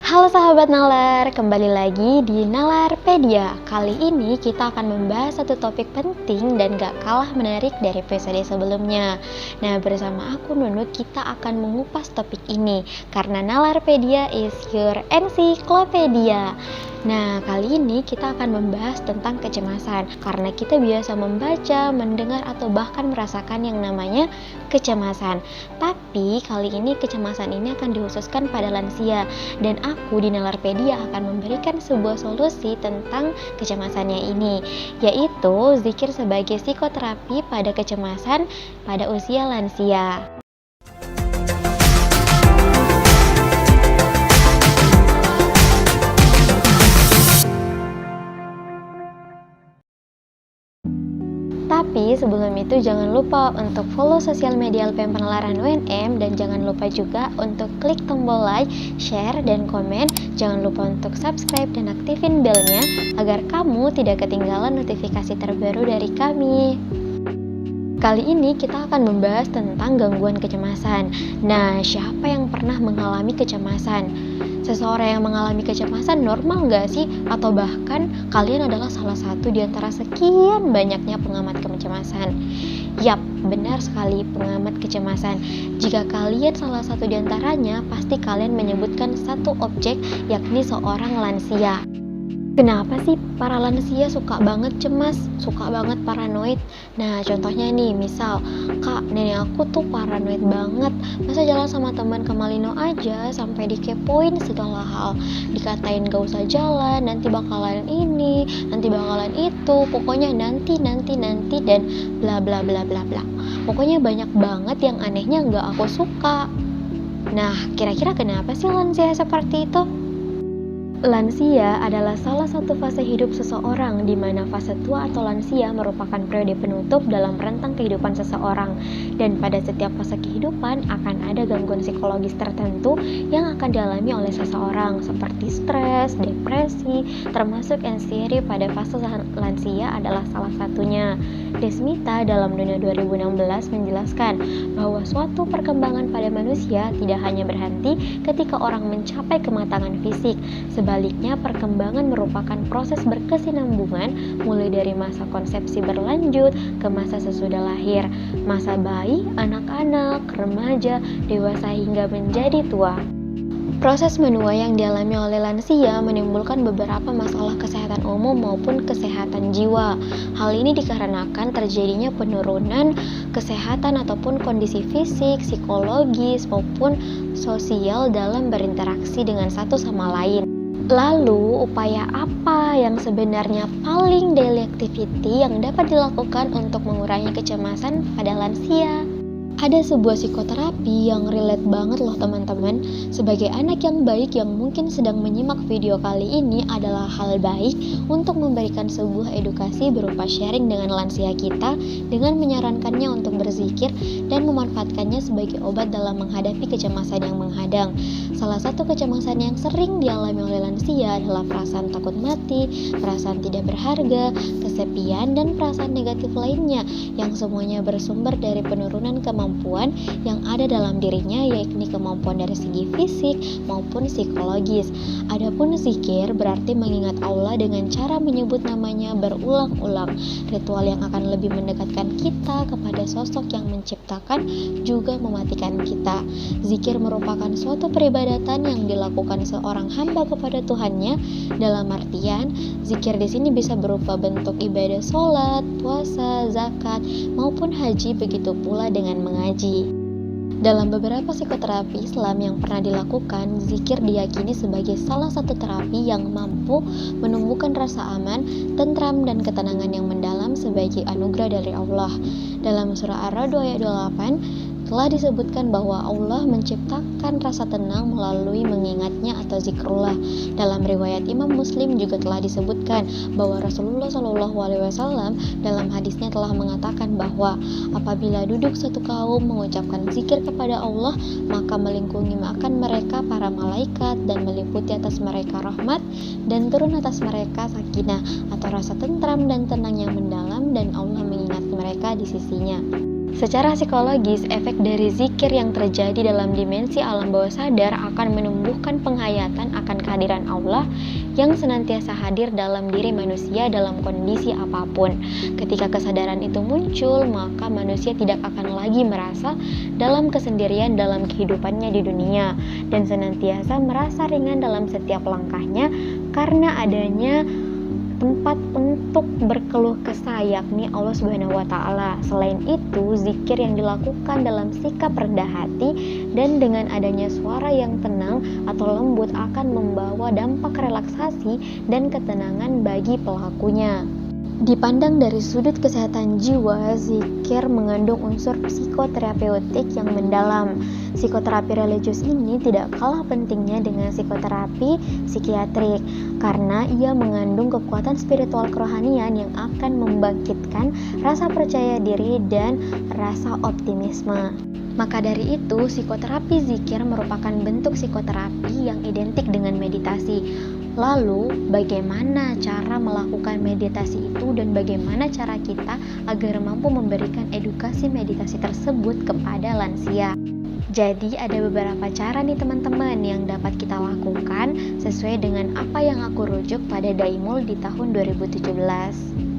Halo sahabat Nalar, kembali lagi di Nalarpedia. Kali ini kita akan membahas satu topik penting dan gak kalah menarik dari episode sebelumnya. Nah, bersama aku Nunut, kita akan mengupas topik ini karena Nalarpedia is your encyclopedia. Nah, kali ini kita akan membahas tentang kecemasan karena kita biasa membaca, mendengar, atau bahkan merasakan yang namanya kecemasan. Tapi kali ini kecemasan ini akan dikhususkan pada lansia dan aku di Nalarpedia akan memberikan sebuah solusi tentang kecemasannya ini, yaitu zikir sebagai psikoterapi pada kecemasan pada usia lansia. Tapi sebelum itu jangan lupa untuk follow sosial media LPM Penalaran UNM dan jangan lupa juga untuk klik tombol like, share, dan komen. Jangan lupa untuk subscribe dan aktifin belnya agar kamu tidak ketinggalan notifikasi terbaru dari kami. Kali ini kita akan membahas tentang gangguan kecemasan. Nah, siapa yang pernah mengalami kecemasan? Seseorang yang mengalami kecemasan normal nggak sih? Atau bahkan kalian adalah salah satu di antara sekian banyaknya pengamat kecemasan? Yap, benar sekali pengamat kecemasan. Jika kalian salah satu di antaranya, pasti kalian menyebutkan satu objek, yakni seorang lansia. Kenapa sih para lansia suka banget cemas, suka banget paranoid? Nah, contohnya nih, misal, Kak, nenek aku tuh paranoid banget. Masa jalan sama teman ke Malino aja sampai dikepoin segala hal. Dikatain gak usah jalan, nanti bakalan ini, nanti bakalan itu. Pokoknya nanti dan bla bla bla bla bla. Pokoknya banyak banget yang anehnya gak aku suka. Nah, kira-kira kenapa sih lansia seperti itu? Lansia adalah salah satu fase hidup seseorang di mana fase tua atau lansia merupakan periode penutup dalam rentang kehidupan seseorang, dan pada setiap fase kehidupan akan ada gangguan psikologis tertentu yang akan dialami oleh seseorang seperti stres, depresi, termasuk anxiety pada fase lansia adalah salah satunya. Desmita dalam Dunia 2016 menjelaskan bahwa suatu perkembangan pada manusia tidak hanya berhenti ketika orang mencapai kematangan fisik. Sebaliknya, perkembangan merupakan proses berkesinambungan mulai dari masa konsepsi berlanjut ke masa sesudah lahir, masa bayi, anak-anak, remaja, dewasa hingga menjadi tua. Proses menua yang dialami oleh lansia menimbulkan beberapa masalah kesehatan umum maupun kesehatan jiwa. Hal ini dikarenakan terjadinya penurunan kesehatan ataupun kondisi fisik, psikologis, maupun sosial dalam berinteraksi dengan satu sama lain. Lalu, upaya apa yang sebenarnya paling daily activity yang dapat dilakukan untuk mengurangi kecemasan pada lansia? Ada sebuah psikoterapi yang relate banget loh teman-teman. Sebagai anak yang baik yang mungkin sedang menyimak video kali ini adalah hal baik untuk memberikan sebuah edukasi berupa sharing dengan lansia kita dengan menyarankannya untuk berzikir dan memanfaatkannya sebagai obat dalam menghadapi kecemasan yang menghadang. Salah satu kecemasan yang sering dialami oleh lansia adalah perasaan takut mati, perasaan tidak berharga, kesepian, dan perasaan negatif lainnya yang semuanya bersumber dari penurunan kemampuan yang ada dalam dirinya, yakni kemampuan dari segi fisik maupun psikologis. Adapun zikir berarti mengingat Allah dengan cara menyebut namanya berulang-ulang. Ritual yang akan lebih mendekatkan kita kepada sosok yang menciptakan juga mematikan kita. Zikir merupakan suatu peribadatan yang dilakukan seorang hamba kepada Tuhannya. Dalam artian, zikir di sini bisa berupa bentuk ibadah sholat, puasa, zakat, maupun haji, begitu pula dengan mengaji. Dalam beberapa psikoterapi Islam yang pernah dilakukan, zikir diyakini sebagai salah satu terapi yang mampu menumbuhkan rasa aman, tentram, dan ketenangan yang mendalam sebagai anugerah dari Allah. Dalam surah Ar-Ra'd ayat 28 telah disebutkan bahwa Allah menciptakan rasa tenang melalui mengingatnya atau zikrullah. Dalam riwayat Imam Muslim juga telah disebutkan bahwa Rasulullah SAW dalam hadisnya telah mengatakan bahwa apabila duduk satu kaum mengucapkan zikir kepada Allah, maka melingkungi makan mereka para malaikat dan meliputi atas mereka rahmat dan turun atas mereka sakinah atau rasa tentram dan tenang yang mendalam, dan Allah mengingat mereka di sisinya. Secara psikologis, efek dari zikir yang terjadi dalam dimensi alam bawah sadar akan menumbuhkan penghayatan akan kehadiran Allah yang senantiasa hadir dalam diri manusia dalam kondisi apapun. Ketika kesadaran itu muncul, maka manusia tidak akan lagi merasa dalam kesendirian dalam kehidupannya di dunia dan senantiasa merasa ringan dalam setiap langkahnya karena adanya tempat untuk berkeluh kesah, yakni Allah Subhanahu wa Ta'ala. Selain itu, zikir yang dilakukan dalam sikap rendah hati dan dengan adanya suara yang tenang atau lembut akan membawa dampak relaksasi dan ketenangan bagi pelakunya. Dipandang dari sudut kesehatan jiwa, zikir mengandung unsur psikoterapeutik yang mendalam. Psikoterapi religius ini tidak kalah pentingnya dengan psikoterapi psikiatrik karena ia mengandung kekuatan spiritual kerohanian yang akan membangkitkan rasa percaya diri dan rasa optimisme. Maka dari itu, psikoterapi zikir merupakan bentuk psikoterapi yang identik dengan meditasi. Lalu, bagaimana cara melakukan meditasi itu dan bagaimana cara kita agar mampu memberikan edukasi meditasi tersebut kepada lansia? Jadi ada beberapa cara nih teman-teman yang dapat kita lakukan sesuai dengan apa yang aku rujuk pada Daimul di tahun 2017.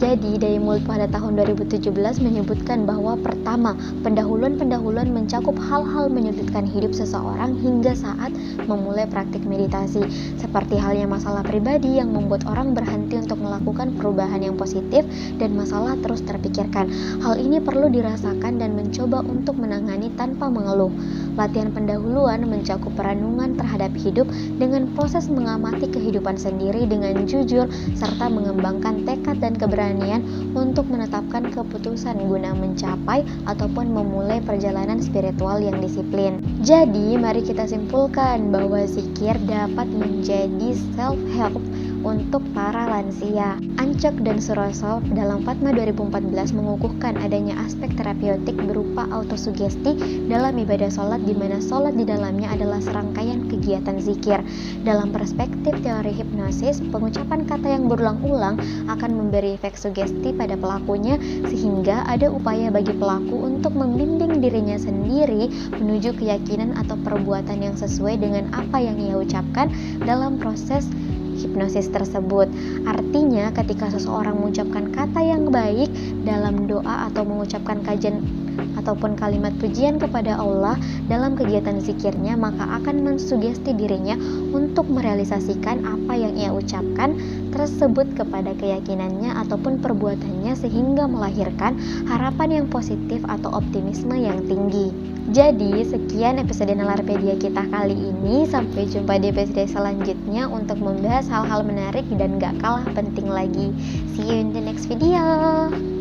Jadi, Daimul pada tahun 2017 menyebutkan bahwa pertama, pendahuluan-pendahuluan mencakup hal-hal menyudutkan hidup seseorang hingga saat memulai praktik meditasi, seperti halnya masalah pribadi yang membuat orang berhenti untuk melakukan perubahan yang positif dan masalah terus terpikirkan. Hal ini perlu dirasakan dan mencoba untuk menangani tanpa mengeluh. Latihan pendahuluan mencakup perenungan terhadap hidup dengan proses mengamati kehidupan sendiri dengan jujur serta mengembangkan tekad dan keberanian untuk menetapkan keputusan guna mencapai ataupun memulai perjalanan spiritual yang disiplin. Jadi, mari kita simpulkan bahwa zikir dapat menjadi self-help untuk para lansia. Ancak dan Suroso dalam Fatma 2014 mengukuhkan adanya aspek terapeutik berupa autosugesti dalam ibadah sholat, di mana sholat di dalamnya adalah serangkaian kegiatan zikir. Dalam perspektif teori hipnosis, pengucapan kata yang berulang-ulang akan memberi efek sugesti pada pelakunya sehingga ada upaya bagi pelaku untuk membimbing dirinya sendiri menuju keyakinan atau perbuatan yang sesuai dengan apa yang ia ucapkan dalam proses hipnosis tersebut. Artinya, ketika seseorang mengucapkan kata yang baik dalam doa atau mengucapkan kajian ataupun kalimat pujian kepada Allah dalam kegiatan zikirnya, maka akan mensugesti dirinya untuk merealisasikan apa yang ia ucapkan tersebut kepada keyakinannya ataupun perbuatannya sehingga melahirkan harapan yang positif atau optimisme yang tinggi. Jadi, sekian episode Nalarpedia kita kali ini. Sampai jumpa di episode selanjutnya untuk membahas hal-hal menarik dan gak kalah penting lagi. See you in the next video.